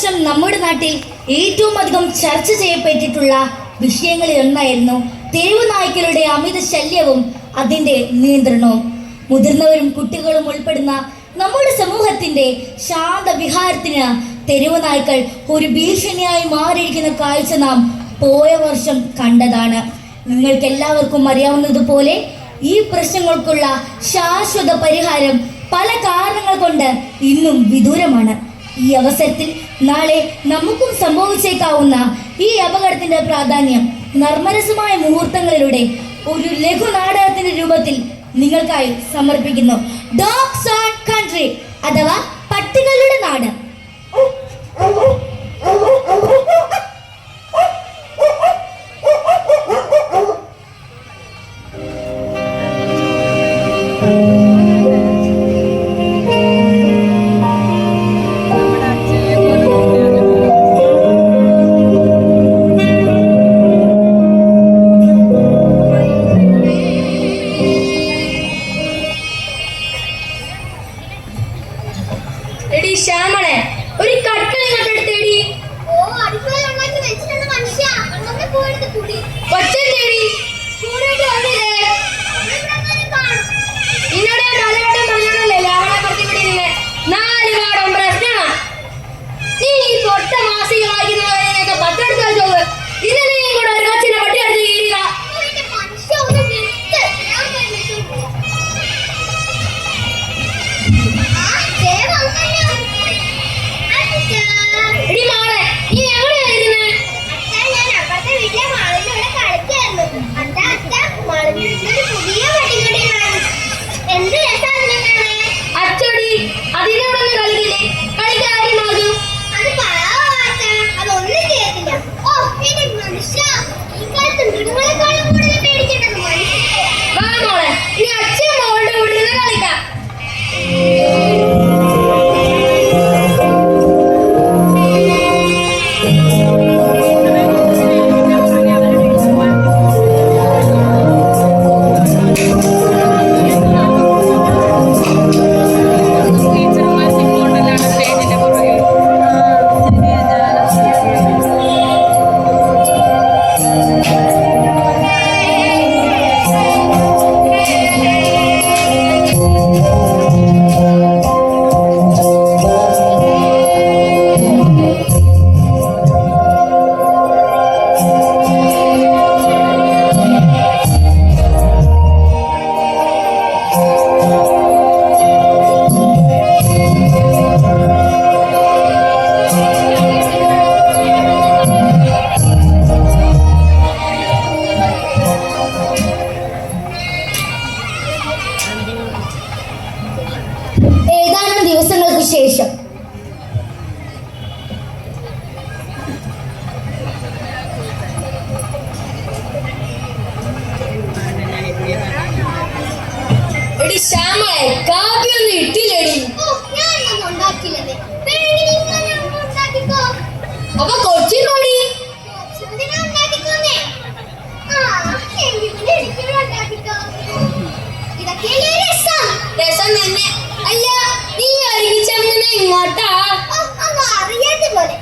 വർഷം നമ്മുടെ നാട്ടിൽ ഏറ്റവും അധികം ചർച്ച ചെയ്യപ്പെട്ടിട്ടുള്ള വിഷയങ്ങളിൽ ഒന്നായിരുന്നു തെരുവ് നായ്ക്കളുടെ അമിത ശല്യവും അതിൻ്റെ നിയന്ത്രണവും. മുതിർന്നവരും കുട്ടികളും ഉൾപ്പെടുന്ന നമ്മുടെ സമൂഹത്തിന്റെ ശാന്ത വിഹാരത്തിന് തെരുവ് നായ്ക്കൾ ഒരു ഭീഷണിയായി മാറിയിരിക്കുന്ന കാഴ്ച നാം പോയ വർഷം കണ്ടതാണ്. നിങ്ങൾക്ക് എല്ലാവർക്കും അറിയാവുന്നതുപോലെ ഈ പ്രശ്നങ്ങൾക്കുള്ള ശാശ്വത പരിഹാരം പല കാരണങ്ങൾ കൊണ്ട് ഇന്നും വിദൂരമാണ്. ഈ അവസരത്തിൽ നാളെ നമുക്കും സംഭവിച്ചേക്കാവുന്ന ഈ അപകടത്തിന്റെ പ്രാധാന്യം നർമ്മരസമായ മുഹൂർത്തങ്ങളിലൂടെ ഒരു ലഘു നാടകത്തിന്റെ രൂപത്തിൽ നിങ്ങൾക്കായി സമർപ്പിക്കുന്നു. ഡോഗ്സ് ഓൺ കൺട്രി അഥവാ പട്ടികളുടെ നാട്. ശ്യാമളെ ഒരു കട്ടളി കട്ടെടുത്തേടി. കൊച്ചൻ തേടി നിന്നോട് പലവട്ടം പറഞ്ഞല്ലേ അവളെ കുറച്ചുകൂടി 4 പാടം പ്രശ്നമാണ്. നീ ഈ പൊട്ട മാസിക വായിക്കുന്നവരെയൊക്കെ പത്തെടുത്ത് വെച്ചോളൂ. ഇന്നലെയും കൂടെ ഒരു കൊച്ചിനെ പട്ടിയെടുത്ത് കീഴുക. അച്ചോടി അതിനോടൊന്ന് കളിക്കില്ലേ? കളിക്കാരുമാകും. അതൊന്നും ചെയ്യത്തില്ല. ഓ എന്റെ മനുഷ്യ, ഈ കാലത്ത് മൃഗങ്ങളെക്കാളും കൂടുതൽ പേടിക്കേണ്ടത് മനുഷ്യരെ. വാ മോളെ, ഇനി അച്ഛൻ മോളുടെ കൂടെ നിന്ന് കളിക്കാം. ഏതാനും ദിവസങ്ങൾക്ക് ശേഷം എടി ശ്യാമളെ, കാപ്പിയൊന്നും ഇട്ടില്ലേടി? അപ്പൊ കൊച്ചിനോടി രസം തന്നെ. അല്ല, നീ ഒരുമിച്ചങ്ങനെ ഇങ്ങോട്ടാ? അറിയാത്ത പോലെ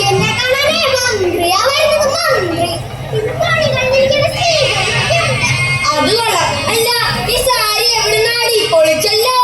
എന്നെ കാണാനേ മന്ത്രിയാ വരുന്നത്. മന്ത്രി അത് കൊള്ളാം. അല്ല, ഈ സാരി എവിടെ നാടി പൊളിച്ചല്ലോ.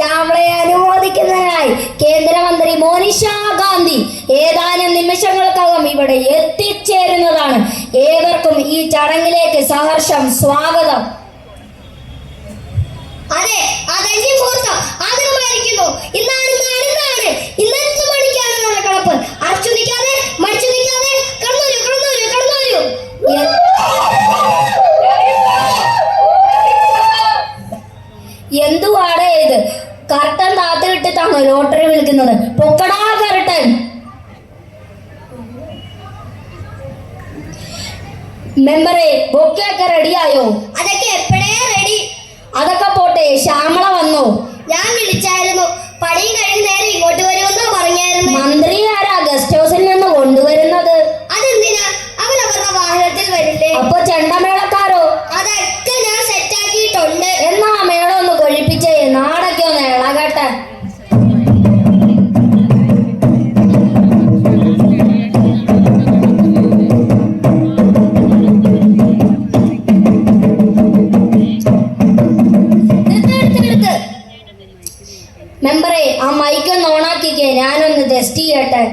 ശ്യാമളയെ അനുമോദിക്കുന്നതിനായി കേന്ദ്രമന്ത്രി മോനിഷ ഗാന്ധി ഏതാനും നിമിഷങ്ങൾക്കകം ഇവിടെ എത്തിച്ചേരുന്നതാണ്. ഏവർക്കും ഈ ചടങ്ങിലേക്ക് സഹർഷം സ്വാഗതം. അതെ, അതെന്റെ മുഹൂർത്തം ആഗ്രഹമായിരിക്കുന്നു. ഇന്നാണ് ഇന്നത്തെ മണിക്കാണ് കളപ്പ്. അടച്ചു നിൽക്കാതെ, മടിച്ചു നിൽക്കാതെ, കടന്നൂരു കടന്നൂരു കടന്നൂരു. എന്തുവാടേ ഇത്? കർട്ടൻ താത്തിട്ടിട്ടാണോ ലോട്ടറി വിളിക്കുന്നത്? പൊക്കടാ കർട്ടൻ. മെമ്പറെ, ബൊക്കെയൊക്കെ റെഡിയായോ? അതൊക്കെ എപ്പോഴേ റെഡി. അതൊക്കെ പോട്ടെ, ശ്യാമള വന്നോ? ഞാൻ വിളിച്ചായിരുന്നു. പണിയും കഴിഞ്ഞ് നേരെ ഇങ്ങോട്ട് വരുമെന്നോ പറഞ്ഞായിരുന്നു. മന്ത്രി ആരാ ഗസ്റ്റ് ഹൗസിൽ നിന്ന് കൊണ്ടുവരുന്നത്? അതെന്തിനാ? അവരവരുടെ വാഹനത്തിൽ വരില്ലേ? അപ്പൊ ചെണ്ടമേളക്കാരോ? അതൊക്കെ ഞാൻ സെറ്റാക്കിയിട്ടുണ്ട്. എന്നാ മേളം ഒന്ന് കൊഴിപ്പിച്ചേ, നാടൊക്കെ ഒന്ന് ഇളകട്ടെ. മെമ്പറെ, ആ മൈക്കൊന്ന് ഓണാക്കിക്കേ, ഞാനൊന്ന് ടെസ്റ്റ് ചെയ്യട്ടെ.